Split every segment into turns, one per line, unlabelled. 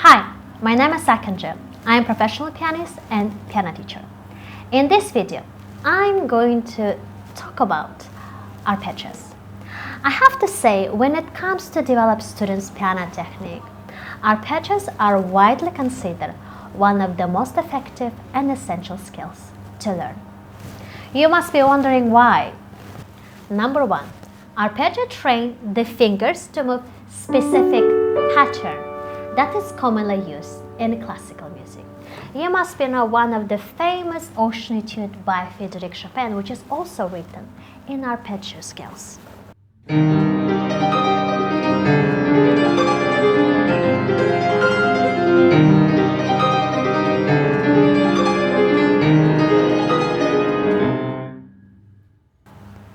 Hi, my name is Sakanja. I am a professional pianist and piano teacher. In this video, I'm going to talk about arpeggios. I have to say, when it comes to develop students' piano technique, arpeggios are widely considered one of the most effective and essential skills to learn. You must be wondering why. Number one, arpeggio train the fingers to move specific pattern that is commonly used in classical music. You must know one of the famous Ocean Etude by Frédéric Chopin, which is also written in arpeggio scales.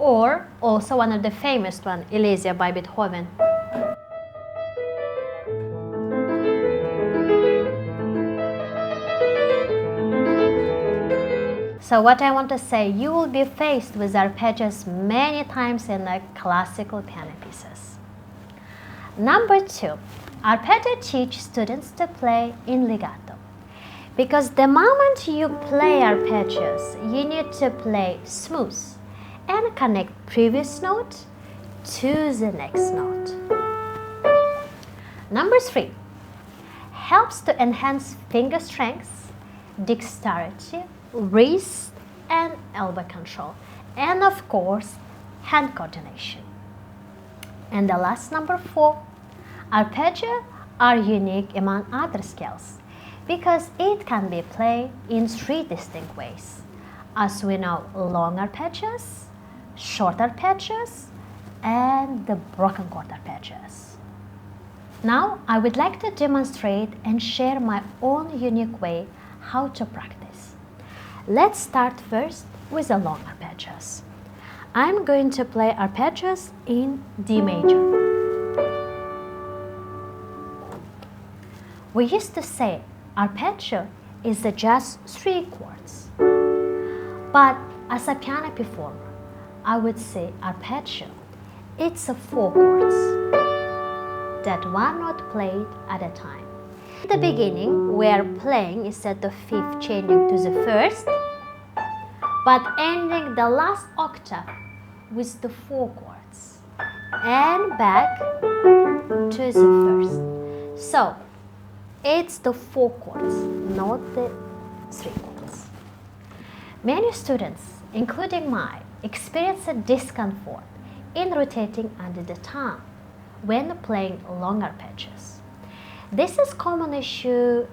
Or also one of the famous one, Elysia by Beethoven. So what I want to say, you will be faced with arpeggios many times in the classical piano pieces. Number two, arpeggio teach students to play in legato. Because the moment you play arpeggios, you need to play smooth and connect previous note to the next note. Number three, helps to enhance finger strength, dexterity, wrist and elbow control, and of course, hand coordination. And the last, number four, arpeggio are unique among other scales because it can be played in three distinct ways. As we know, long arpeggios, short arpeggios, and the broken chord arpeggios. Now, I would like to demonstrate and share my own unique way how to practice. Let's start first with the long arpeggios. I'm going to play arpeggios in D major. We used to say arpeggio is just 3 chords. But as a piano performer, I would say arpeggio, it's 4 chords that one note played at a time. In the beginning, we are playing instead of fifth changing to the first, but ending the last octave with the 4 chords and back to the first. So it's the 4 chords, not the 3 chords. Many students, including mine, experience a discomfort in rotating under the thumb when playing long arpeggios. This is common issue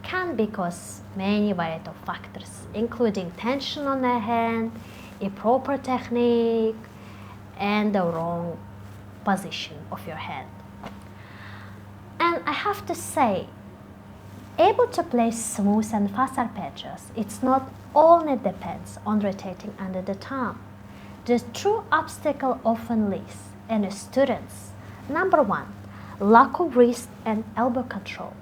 can be cause many variety of factors, including tension on the hand, improper technique, and the wrong position of your hand. And I have to say, able to play smooth and fast arpeggios, it's not only depends on rotating under the thumb. The true obstacle often lies in students. Number one, lack of wrist and elbow control.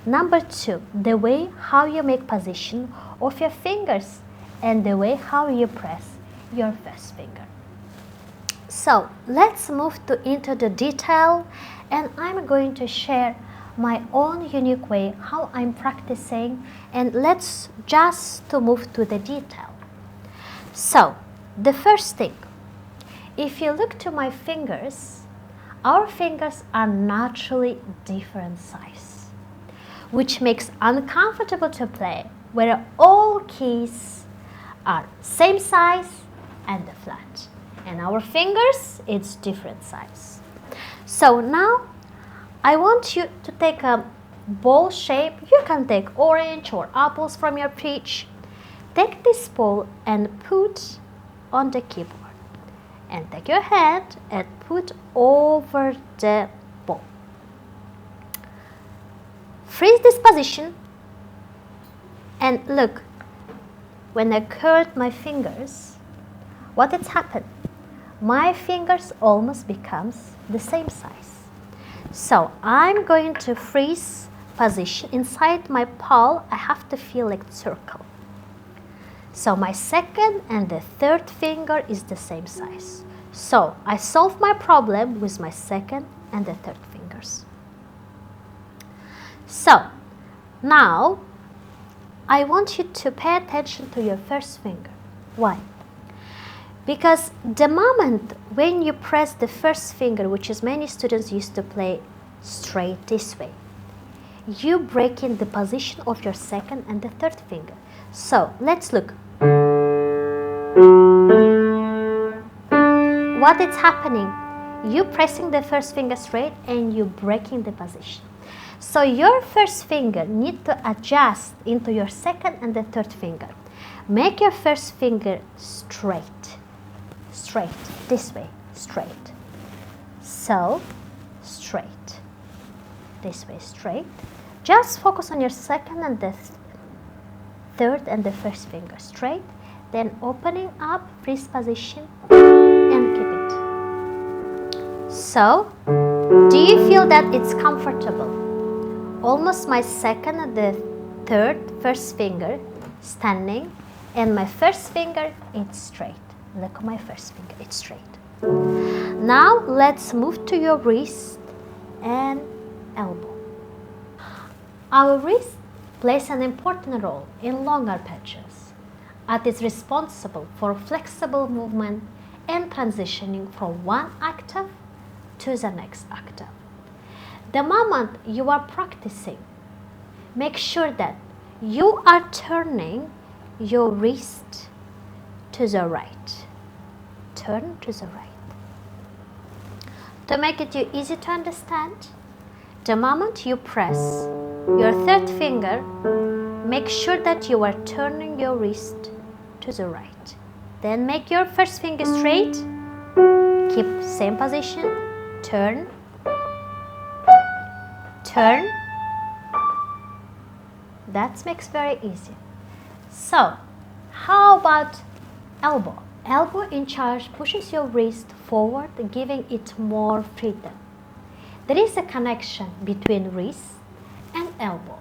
Number two, the way how you make position of your fingers and the way how you press your first finger. So let's move into the detail, and I'm going to share my own unique way how I'm practicing, and let's just to move to the detail. So the first thing, if you look to my fingers, our fingers are naturally different size, which makes uncomfortable to play where all keys are same size and flat. And our fingers, it's different size. So now I want you to take a ball shape. You can take orange or apples from your fridge. Take this ball and put on the keyboard. And take your hand and put over the ball. Freeze this position and look, when I curled my fingers, what has happened? My fingers almost becomes the same size. So I'm going to freeze position inside my palm. I have to feel like circle. So my second and the third finger is the same size. So I solve my problem with my second and the third fingers. So now I want you to pay attention to your first finger. Why? Because the moment when you press the first finger, which is many students used to play straight this way, you break in the position of your second and the third finger. So let's look. What is happening? You pressing the first finger straight and you breaking the position. So your first finger need to adjust into your second and the third finger. Make your first finger straight, this way, straight. So, straight, this way, straight. Just focus on your second and the third and the first finger, straight. Then opening up, wrist position, and keep it. So, do you feel that it's comfortable? Almost my second and the third, first finger standing, and my first finger, it's straight. Look at my first finger, it's straight. Now let's move to your wrist and elbow. Our wrist plays an important role in long arpeggios, as it's responsible for flexible movement and transitioning from one octave to the next octave. The moment you are practicing, make sure that you are turning your wrist to the right. Turn to the right. To make it easy to understand, the moment you press your third finger, make sure that you are turning your wrist to the right. Then make your first finger straight, keep same position, turn, turn. That makes very easy. So, how about elbow? Elbow in charge pushes your wrist forward, giving it more freedom. There is a connection between wrist and elbow,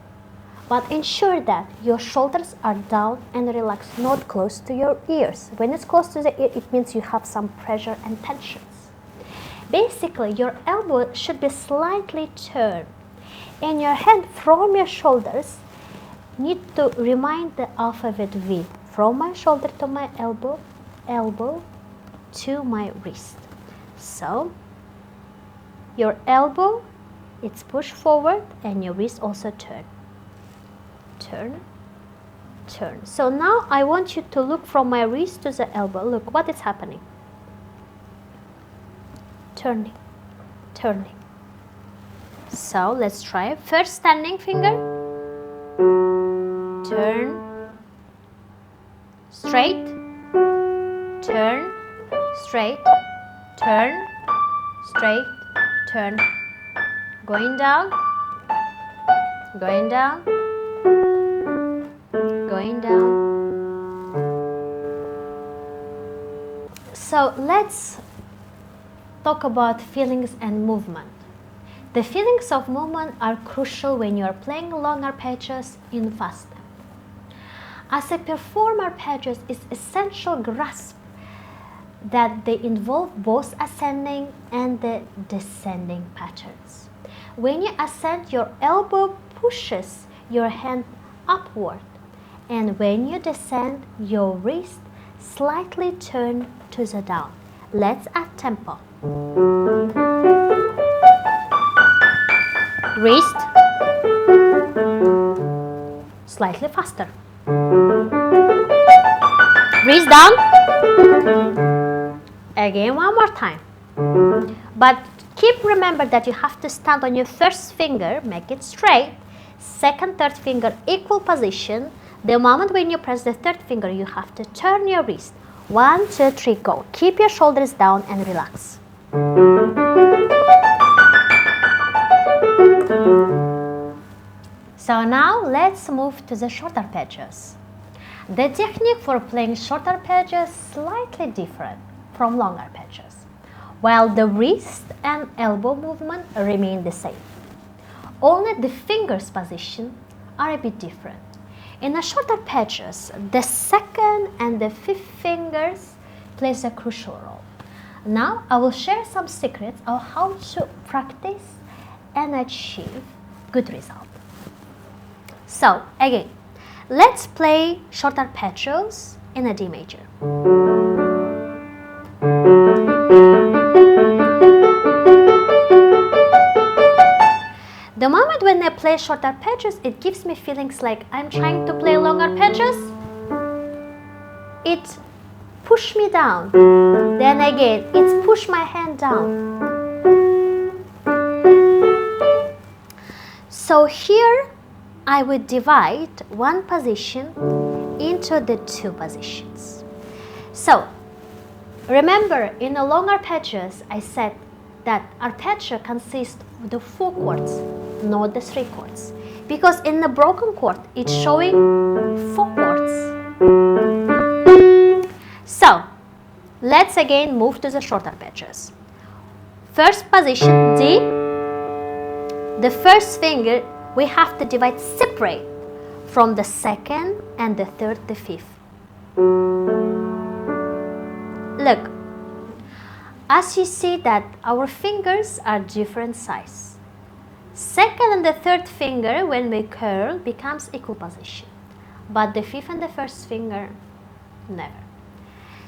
but ensure that your shoulders are down and relaxed, not close to your ears. When it's close to the ear, it means you have some pressure and tensions. Basically, your elbow should be slightly turned, and your hand from your shoulders need to remind the alphabet V. From my shoulder to my elbow, elbow to my wrist. So, your elbow, it's pushed forward, and your wrist also turn. Turn, turn. So now I want you to look from my wrist to the elbow. Look, what is happening? Turning, turning. So let's try. First standing finger, turn, straight, turn, straight, turn, straight, turn. Going down, going down, going down. So let's talk about feelings and movement. The feelings of movement are crucial when you are playing long arpeggios in fast tempo. As a performer, arpeggios is essential grasp that they involve both ascending and the descending patterns. When you ascend, your elbow pushes your hand upward, and when you descend, your wrist slightly turn to the down. Let's add tempo. Wrist, slightly faster. Wrist down. Again, one more time. But remember that you have to stand on your first finger, make it straight. Second, third finger, equal position. The moment when you press the third finger, you have to turn your wrist. 1, 2, 3, go. Keep your shoulders down and relax. So now let's move to the short arpeggios. The technique for playing short arpeggios is slightly different from long arpeggios, while the wrist and elbow movement remain the same. Only the fingers' position are a bit different. In the short arpeggios, the second and the fifth fingers plays a crucial role. Now I will share some secrets of how to practice and achieve good results. So again, let's play short arpeggios in a D major. The moment when I play short arpeggios, it gives me feelings like I'm trying to play long arpeggios. It push me down. Then again, it's push my hand down. So here I would divide one position into the two positions. So remember, in the long arpeggios, I said that arpeggio consists of the 4 chords, not the 3 chords. Because in the broken chord, it's showing 4 chords. So let's again move to the short arpeggios. First position, D. The first finger we have to divide separate from the second and the third, the fifth. Look, as you see that our fingers are different size. Second and the third finger, when we curl, becomes equal position. But the fifth and the first finger, never.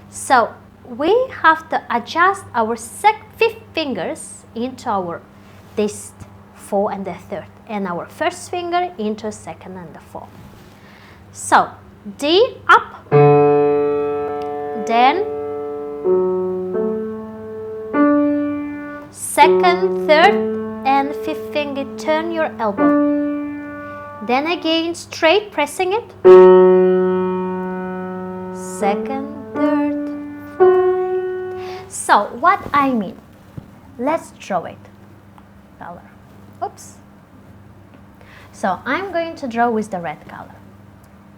So we have to adjust our fifth fingers into our this 4 and the third, and our first finger into second and the 4. So D up, then second, third, and fifth finger, turn your elbow. Then again straight, pressing it. Second, third, 5. So what I mean, let's draw it. Color. Oops. So I'm going to draw with the red color.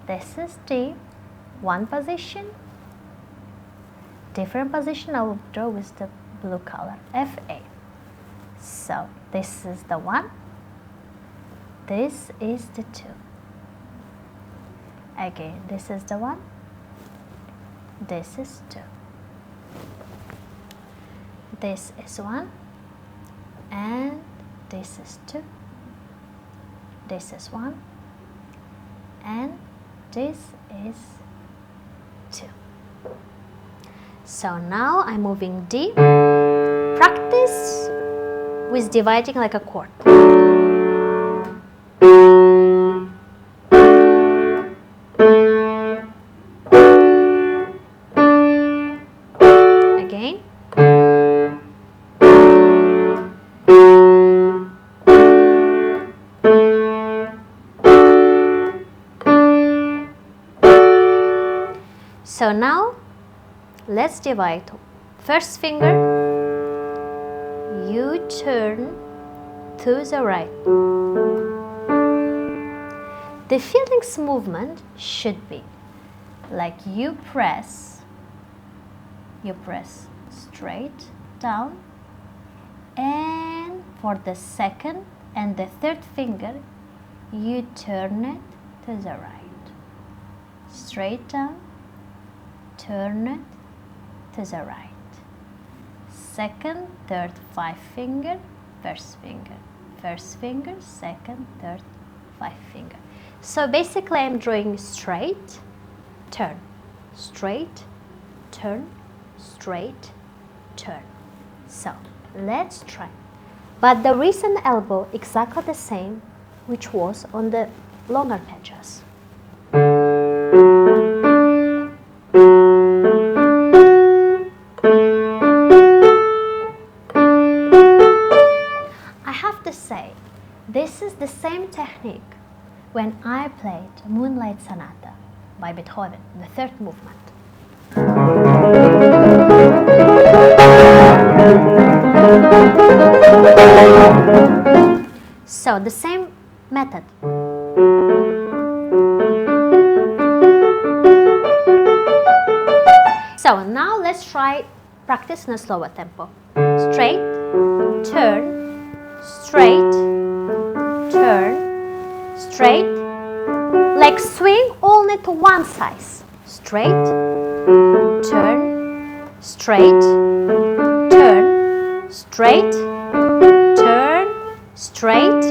This is D, one position. Different position I will draw with the blue color, FA. So this is the 1. This is the 2. Again, this is the 1. This is 2. This is 1. And this is 2. This is 1. And this is 2. So now I'm moving D. Practice with dividing like a chord. Again. So now let's divide. First finger, you turn to the right. The feelings movement should be like you press straight down, and for the second and the third finger, you turn it to the right. Straight down, turn it to the right. Second, third, 5 finger, first finger, second, third, 5 finger. So basically I'm drawing straight, turn, straight, turn, straight, turn. So let's try. But the wrist and elbow exactly the same, which was on the long arpeggios. This is the same technique when I played Moonlight Sonata by Beethoven, the third movement. So the same method. So now let's try practice in a slower tempo. Straight, turn, straight, turn, straight, like swing only to one side. Straight, turn, straight, turn, straight, turn, straight,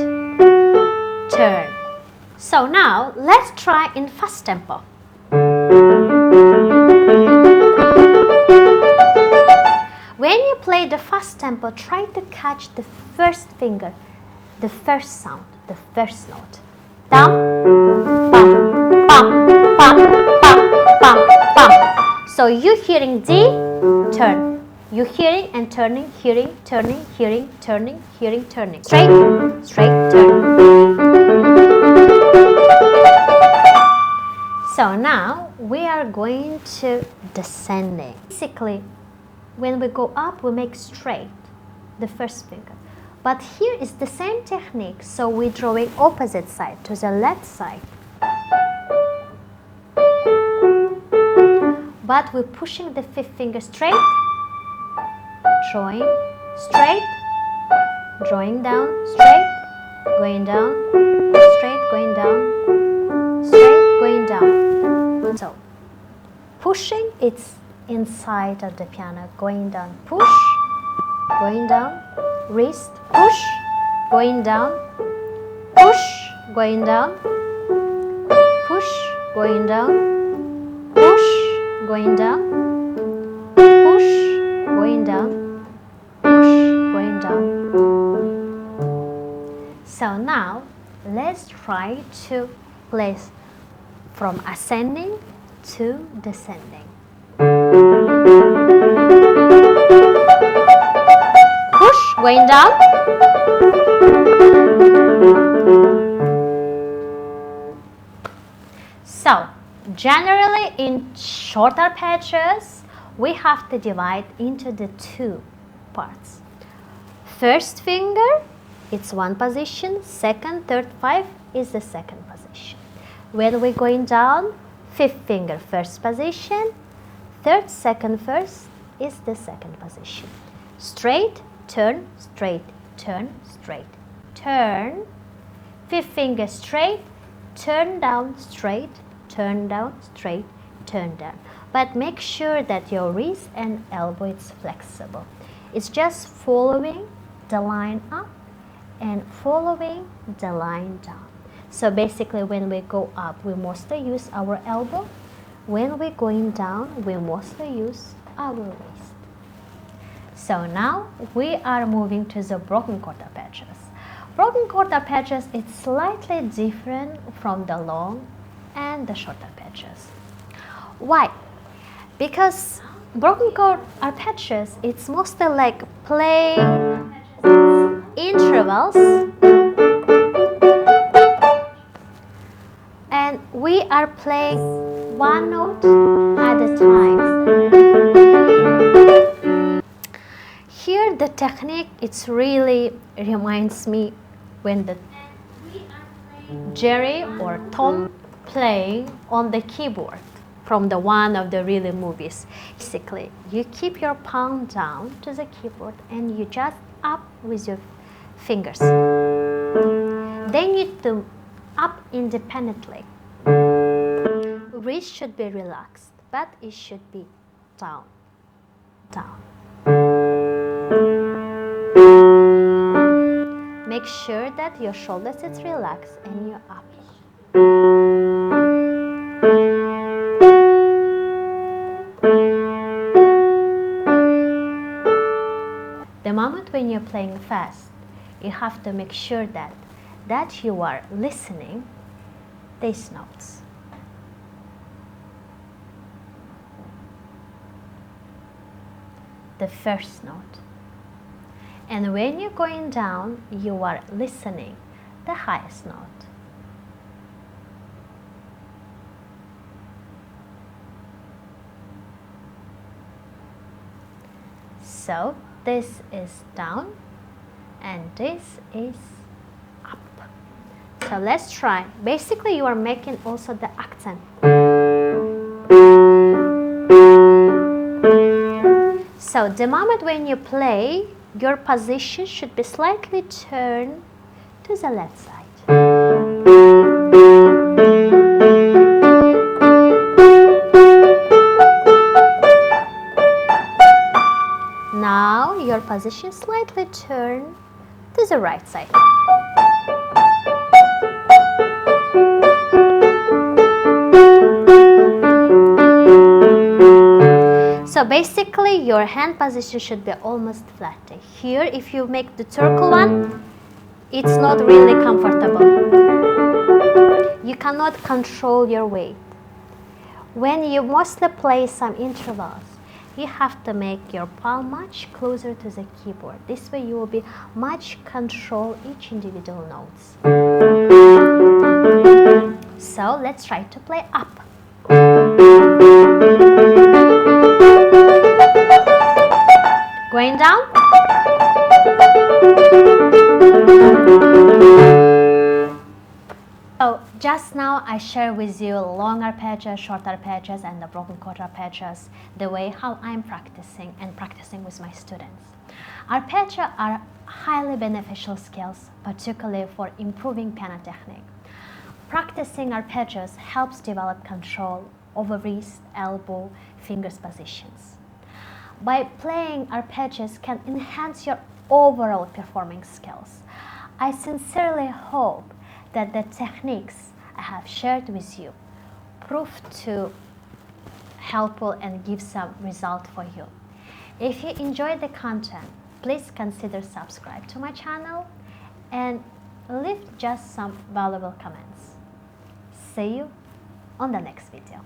turn. So now let's try in fast tempo. When you play the fast tempo, try to catch the first finger, the first sound, the first note. Dum, bum, bum, bum, bum, bum, bum. So you're hearing D, turn. You're hearing and turning, hearing, turning, hearing, turning, hearing, turning. Straight, straight, turn. So now we are going to descending. Basically, when we go up, we make straight the first finger. But here is the same technique, so we're drawing opposite side to the left side. But we're pushing the fifth finger straight, drawing straight, drawing down, straight, going down, straight, going down, straight, going down. So, pushing, it's inside of the piano, going down, push, going down, wrist, push, going down, push, going down, push, going down, push, going down, push, going down, push, going down. So now, let's try to place from ascending to descending. Push, going down. So, generally in short arpeggios, we have to divide into the two parts. First finger, it's one position. Second, third, five is the second position. When we're going down, fifth finger, first position. Third, second, first is the second position. Straight, turn, straight, turn, straight, turn. Fifth finger straight, turn down, straight, turn down, straight, turn down. But make sure that your wrist and elbow is flexible. It's just following the line up and following the line down. So basically when we go up, we mostly use our elbow. When we're going down, we mostly use our wrist. So now we are moving to the broken chord arpeggios. Broken chord arpeggios is slightly different from the long and the short arpeggios. Why? Because broken chord arpeggios, it's mostly like playing intervals, and we are playing one note at a time. Here the technique, it's really reminds me when the Jerry or Tom playing on the keyboard from the one of the really movies. Basically, you keep your palm down to the keyboard and you just up with your fingers. They need to up independently. Wrist should be relaxed, but it should be down, down. Make sure that your shoulders is relaxed and you're up. The moment when you're playing fast, you have to make sure that you are listening these notes. The first note. And when you're going down, you are listening the highest note. So this is down and this is up. So let's try. Basically, you are making also the accent. So the moment when you play, your position should be slightly turned to the left side. Now your position slightly turned to the right side. So basically your hand position should be almost flat. Here if you make the circle one, it's not really comfortable. You cannot control your weight. When you mostly play some intervals, you have to make your palm much closer to the keyboard. This way you will be much control each individual notes. So let's try to play up. Going down. So just now I shared with you long arpeggios, short arpeggios and the broken chord arpeggios, the way how I'm practicing and practicing with my students. Arpeggios are highly beneficial skills, particularly for improving piano technique. Practicing arpeggios helps develop control over wrist, elbow, fingers positions. By playing arpeggios can enhance your overall performing skills. I sincerely hope that the techniques I have shared with you prove to helpful and give some result for you. If you enjoyed the content, please consider subscribe to my channel and leave just some valuable comments. See you on the next video.